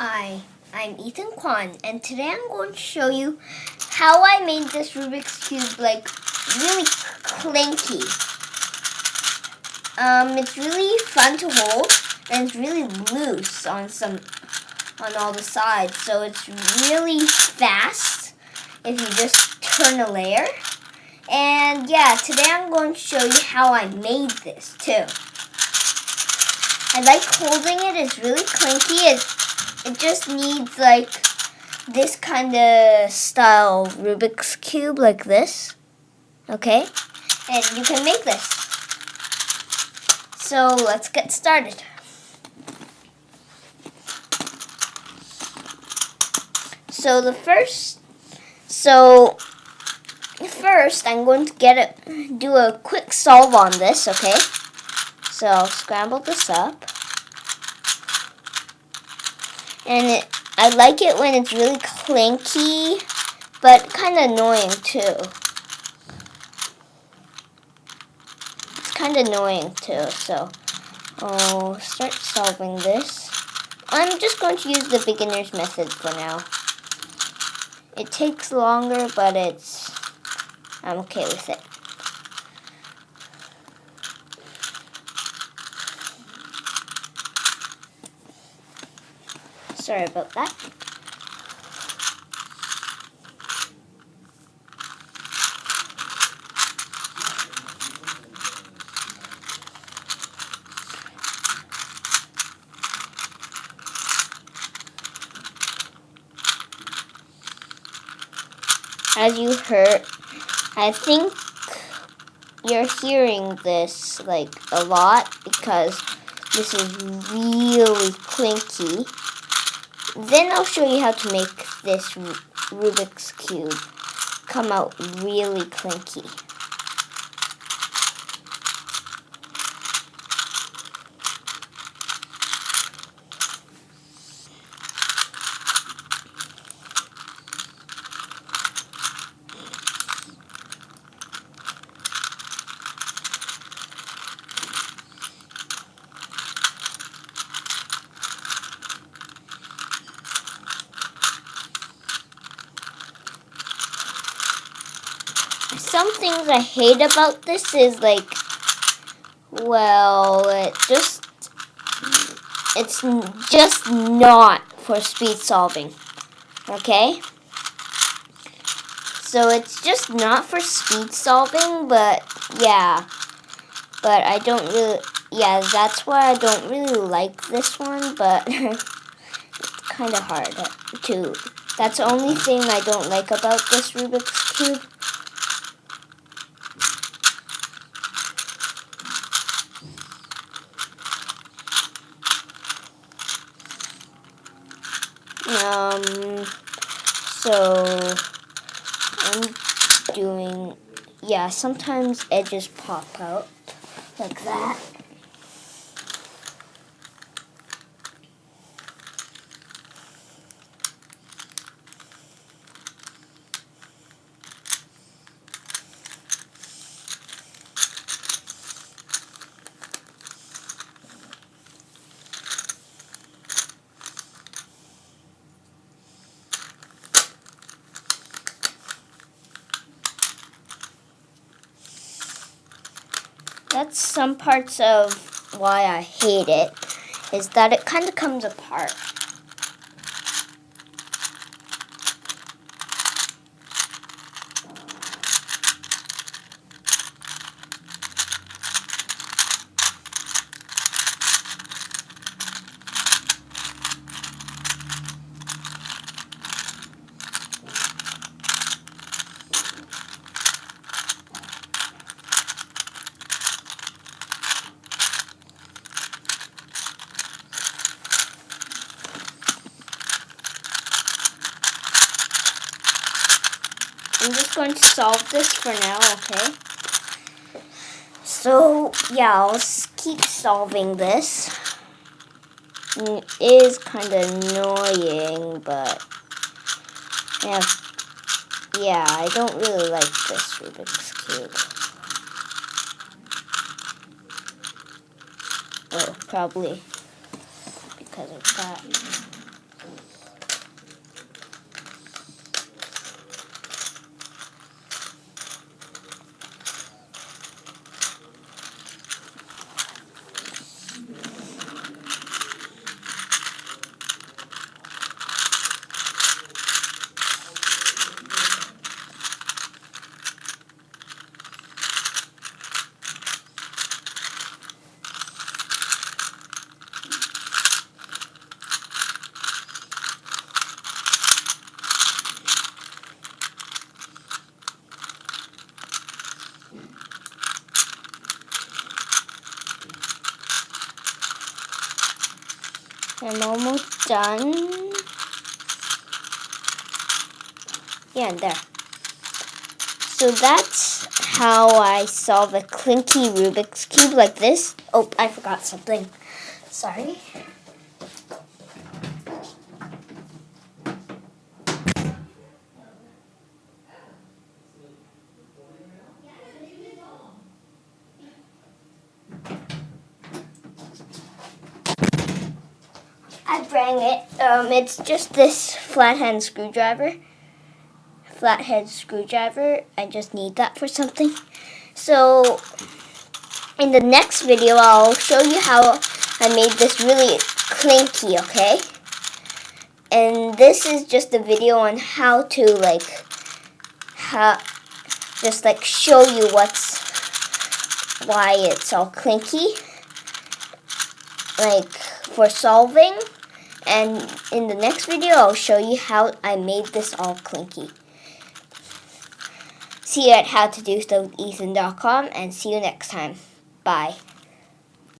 Hi, I'm Ethan Kwan, and today I'm going to show you how I made this Rubik's Cube like really clinky. It's really fun to hold, and it's really loose on all the sides, so it's really fast if you just turn a layer. And yeah, today I'm going to show you how I made this too. I like holding it. It's really clinky. It just needs like this kind of style Rubik's Cube like this. Okay? And you can make this. So let's get started. So first I'm going to do a quick solve on this, okay? So I'll scramble this up. And I like it when it's really clinky, but kind of annoying too. It's kind of annoying too, so I'll start solving this. I'm just going to use the beginner's method for now. It takes longer, but I'm okay with it. Sorry about that. As you heard, I think you're hearing this like a lot because this is really clinky. Then I'll show you how to make this Rubik's Cube come out really clinky. Some things I hate about this is like, well, it's just not for speed solving, okay? So it's just not for speed solving, but yeah. But I don't really, yeah, that's why I don't really like this one, but it's kind of hard to, that's the only thing I don't like about this Rubik's Cube. So I'm doing, yeah, sometimes edges pop out like that. That's some parts of why I hate it, is that it kind of comes apart. I'm just going to solve this for now, okay? So, yeah, I'll keep solving this. It is kind of annoying, but yeah, I don't really like this Rubik's Cube. Oh, probably because of that. I'm almost done. Yeah, there. So that's how I solve a Clinky Rubik's Cube like this. Oh, I forgot something. Sorry. I bring it. It's just this flathead screwdriver. I just need that for something. So in the next video, I'll show you how I made this really clinky, okay? And this is just a video on how to show you why it's all clinky, like for solving. And in the next video, I'll show you how I made this all clinky. See you at howtodostufwithethan.com and see you next time. Bye.